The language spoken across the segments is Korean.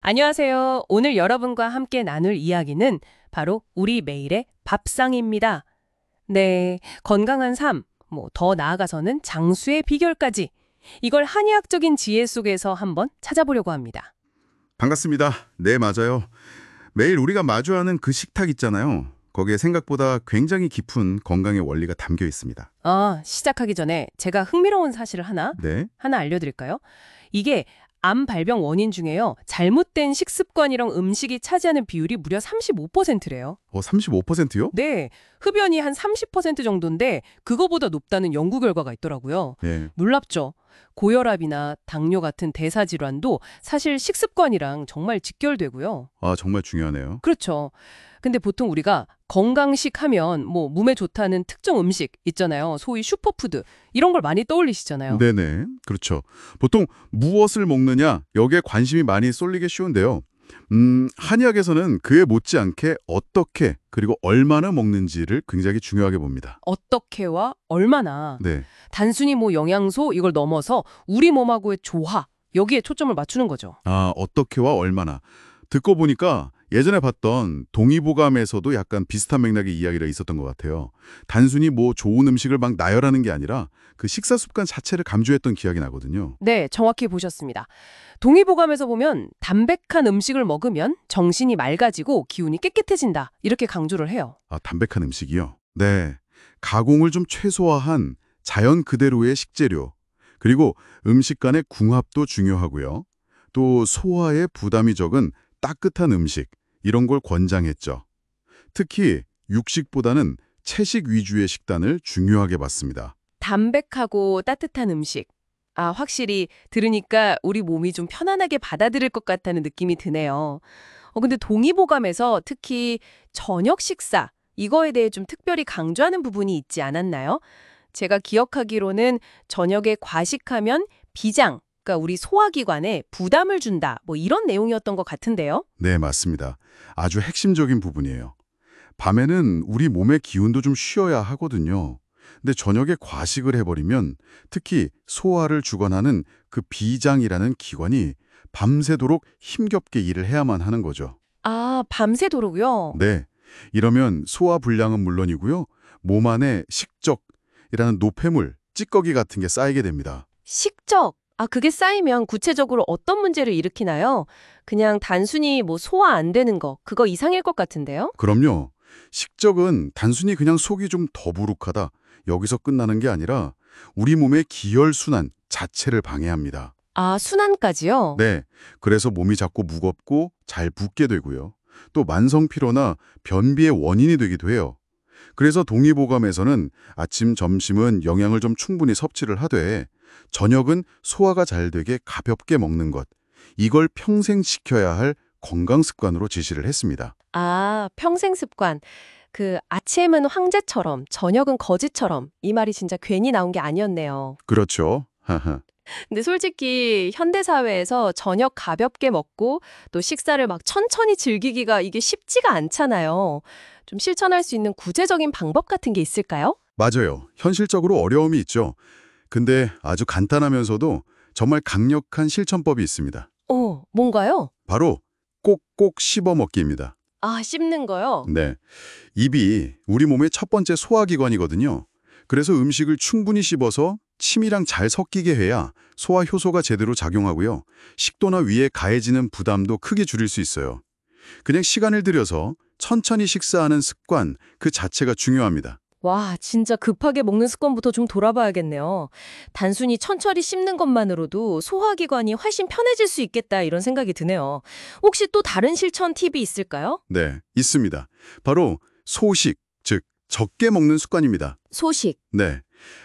안녕하세요. 오늘 여러분과 함께 나눌 이야기는 바로 우리 매일의 밥상입니다. 네, 건강한 삶, 더 나아가서는 장수의 비결까지 이걸 한의학적인 지혜 속에서 한번 찾아보려고 합니다. 반갑습니다. 네, 맞아요. 매일 우리가 마주하는 그 식탁 있잖아요. 거기에 생각보다 굉장히 깊은 건강의 원리가 담겨 있습니다. 시작하기 전에 제가 흥미로운 사실을 네. 하나 알려드릴까요? 이게 암 발병 원인 중에요. 잘못된 식습관이랑 음식이 차지하는 비율이 무려 35%래요. 35%요? 네, 흡연이 한 30% 정도인데 그거보다 높다는 연구 결과가 있더라고요. 네. 놀랍죠? 고혈압이나 당뇨 같은 대사질환도 사실 식습관이랑 정말 직결되고요. 정말 중요하네요. 그렇죠. 근데 보통 우리가 건강식 하면 몸에 좋다는 특정 음식 있잖아요. 소위 슈퍼푸드 이런 걸 많이 떠올리시잖아요. 네네. 그렇죠. 보통 무엇을 먹느냐, 여기에 관심이 많이 쏠리기 쉬운데요. 한의학에서는 그에 못지않게 어떻게 그리고 얼마나 먹는지를 굉장히 중요하게 봅니다. 어떻게와 얼마나 네. 단순히 영양소 이걸 넘어서 우리 몸하고의 조화 여기에 초점을 맞추는 거죠. 어떻게와 얼마나. 듣고 보니까 예전에 봤던 동의보감에서도 약간 비슷한 맥락의 이야기가 있었던 것 같아요. 단순히 좋은 음식을 막 나열하는 게 아니라 그 식사 습관 자체를 강조했던 기억이 나거든요. 네, 정확히 보셨습니다. 동의보감에서 보면 담백한 음식을 먹으면 정신이 맑아지고 기운이 깨끗해진다. 이렇게 강조를 해요. 담백한 음식이요? 네. 가공을 좀 최소화한 자연 그대로의 식재료, 그리고 음식 간의 궁합도 중요하고요. 또 소화에 부담이 적은 따뜻한 음식, 이런 걸 권장했죠. 특히 육식보다는 채식 위주의 식단을 중요하게 봤습니다. 담백하고 따뜻한 음식. 확실히 들으니까 우리 몸이 좀 편안하게 받아들일 것 같다는 느낌이 드네요. 근데 동의보감에서 특히 저녁 식사, 이거에 대해 좀 특별히 강조하는 부분이 있지 않았나요? 제가 기억하기로는 저녁에 과식하면 비장, 그러니까 우리 소화기관에 부담을 준다, 이런 내용이었던 것 같은데요. 네, 맞습니다. 아주 핵심적인 부분이에요. 밤에는 우리 몸의 기운도 좀 쉬어야 하거든요. 근데 저녁에 과식을 해버리면 특히 소화를 주관하는 그 비장이라는 기관이 밤새도록 힘겹게 일을 해야만 하는 거죠. 밤새도록요? 네, 이러면 소화 불량은 물론이고요. 몸 안에 식적이라는 노폐물, 찌꺼기 같은 게 쌓이게 됩니다. 식적. 그게 쌓이면 구체적으로 어떤 문제를 일으키나요? 그냥 단순히 소화 안 되는 거, 그거 이상일 것 같은데요? 그럼요. 식적은 단순히 그냥 속이 좀 더부룩하다, 여기서 끝나는 게 아니라 우리 몸의 기혈순환 자체를 방해합니다. 순환까지요? 네, 그래서 몸이 자꾸 무겁고 잘 붓게 되고요. 또 만성 피로나 변비의 원인이 되기도 해요. 그래서 동의보감에서는 아침, 점심은 영양을 좀 충분히 섭취를 하되 저녁은 소화가 잘 되게 가볍게 먹는 것, 이걸 평생 지켜야 할 건강 습관으로 지시를 했습니다. 평생 습관. 아침은 황제처럼, 저녁은 거지처럼. 이 말이 진짜 괜히 나온 게 아니었네요. 그렇죠. 하하. 근데 솔직히 현대사회에서 저녁 가볍게 먹고 또 식사를 막 천천히 즐기기가 이게 쉽지가 않잖아요. 좀 실천할 수 있는 구체적인 방법 같은 게 있을까요? 맞아요. 현실적으로 어려움이 있죠. 근데 아주 간단하면서도 정말 강력한 실천법이 있습니다. 뭔가요? 바로 꼭꼭 씹어 먹기입니다. 씹는 거요? 네. 입이 우리 몸의 첫 번째 소화기관이거든요. 그래서 음식을 충분히 씹어서 침이랑 잘 섞이게 해야 소화 효소가 제대로 작용하고요. 식도나 위에 가해지는 부담도 크게 줄일 수 있어요. 그냥 시간을 들여서 천천히 식사하는 습관 그 자체가 중요합니다. 와, 진짜 급하게 먹는 습관부터 좀 돌아봐야겠네요. 단순히 천천히 씹는 것만으로도 소화기관이 훨씬 편해질 수 있겠다 이런 생각이 드네요. 혹시 또 다른 실천 팁이 있을까요? 네, 있습니다. 바로 소식, 즉 적게 먹는 습관입니다. 소식. 네,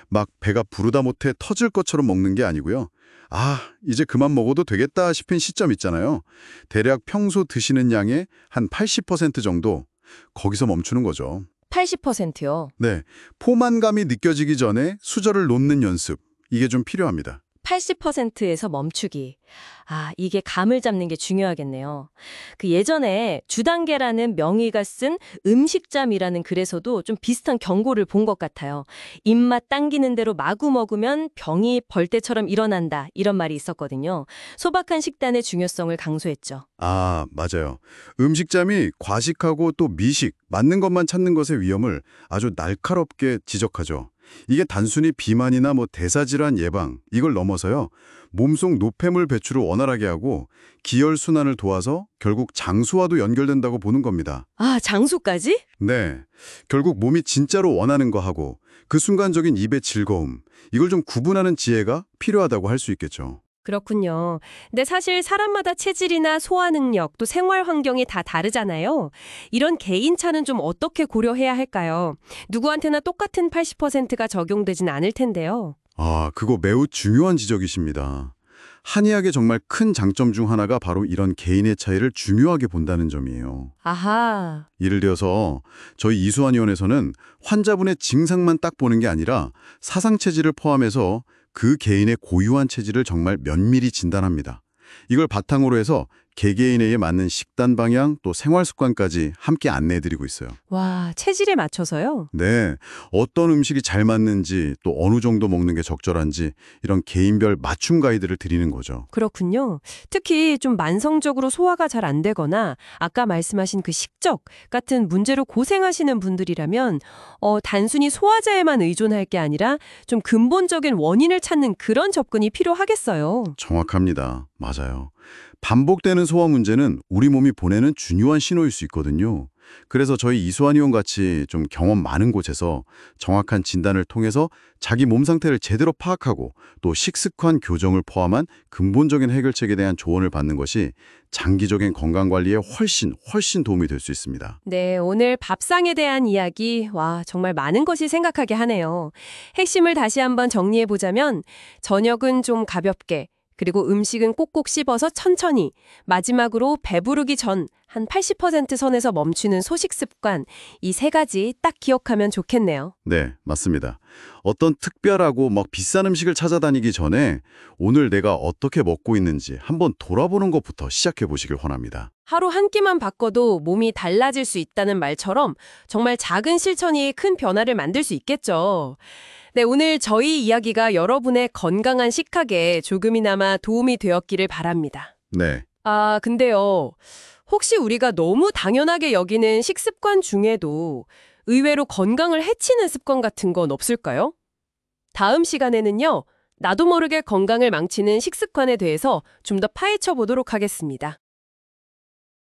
막 배가 부르다 못해 터질 것처럼 먹는 게 아니고요. 이제 그만 먹어도 되겠다 싶은 시점 있잖아요. 대략 평소 드시는 양의 한 80% 정도, 거기서 멈추는 거죠. 80%요. 네, 포만감이 느껴지기 전에 수저를 놓는 연습, 이게 좀 필요합니다. 80%에서 멈추기. 이게 감을 잡는 게 중요하겠네요. 그 예전에 주단계라는 명의가 쓴 음식잠이라는 글에서도 좀 비슷한 경고를 본 것 같아요. 입맛 당기는 대로 마구 먹으면 병이 벌떼처럼 일어난다. 이런 말이 있었거든요. 소박한 식단의 중요성을 강조했죠. 아, 맞아요. 음식잠이 과식하고 또 미식, 맞는 것만 찾는 것의 위험을 아주 날카롭게 지적하죠. 이게 단순히 비만이나 대사질환 예방, 이걸 넘어서요. 몸속 노폐물 배출을 원활하게 하고 기혈순환을 도와서 결국 장수와도 연결된다고 보는 겁니다. 장수까지? 네, 결국 몸이 진짜로 원하는 거 하고 그 순간적인 입의 즐거움, 이걸 좀 구분하는 지혜가 필요하다고 할 수 있겠죠. 그렇군요. 근데 사실 사람마다 체질이나 소화 능력, 또 생활 환경이 다 다르잖아요. 이런 개인차는 좀 어떻게 고려해야 할까요? 누구한테나 똑같은 80%가 적용되진 않을 텐데요. 그거 매우 중요한 지적이십니다. 한의학의 정말 큰 장점 중 하나가 바로 이런 개인의 차이를 중요하게 본다는 점이에요. 아하. 예를 들어서 저희 이수한의원에서는 환자분의 증상만 딱 보는 게 아니라 사상 체질을 포함해서 그 개인의 고유한 체질을 정말 면밀히 진단합니다. 이걸 바탕으로 해서 개개인에게 맞는 식단 방향 또 생활 습관까지 함께 안내해드리고 있어요. 와, 체질에 맞춰서요? 네, 어떤 음식이 잘 맞는지 또 어느 정도 먹는 게 적절한지 이런 개인별 맞춤 가이드를 드리는 거죠. 그렇군요. 특히 좀 만성적으로 소화가 잘 안 되거나 아까 말씀하신 그 식적 같은 문제로 고생하시는 분들이라면 단순히 소화제에만 의존할 게 아니라 좀 근본적인 원인을 찾는 그런 접근이 필요하겠어요. 정확합니다. 맞아요. 반복되는 소화 문제는 우리 몸이 보내는 중요한 신호일 수 있거든요. 그래서 저희 이수환의원 같이 좀 경험 많은 곳에서 정확한 진단을 통해서 자기 몸 상태를 제대로 파악하고 또 식습관 교정을 포함한 근본적인 해결책에 대한 조언을 받는 것이 장기적인 건강관리에 훨씬 도움이 될 수 있습니다. 네, 오늘 밥상에 대한 이야기, 정말 많은 것이 생각하게 하네요. 핵심을 다시 한번 정리해보자면, 저녁은 좀 가볍게, 그리고 음식은 꼭꼭 씹어서 천천히, 마지막으로 배부르기 전 한 80% 선에서 멈추는 소식 습관, 이 세 가지 딱 기억하면 좋겠네요. 네, 맞습니다. 어떤 특별하고 비싼 음식을 찾아다니기 전에 오늘 내가 어떻게 먹고 있는지 한번 돌아보는 것부터 시작해 보시길 권합니다. 하루 한 끼만 바꿔도 몸이 달라질 수 있다는 말처럼 정말 작은 실천이 큰 변화를 만들 수 있겠죠. 네, 오늘 저희 이야기가 여러분의 건강한 식학에 조금이나마 도움이 되었기를 바랍니다. 네. 근데요. 혹시 우리가 너무 당연하게 여기는 식습관 중에도 의외로 건강을 해치는 습관 같은 건 없을까요? 다음 시간에는요. 나도 모르게 건강을 망치는 식습관에 대해서 좀 더 파헤쳐 보도록 하겠습니다.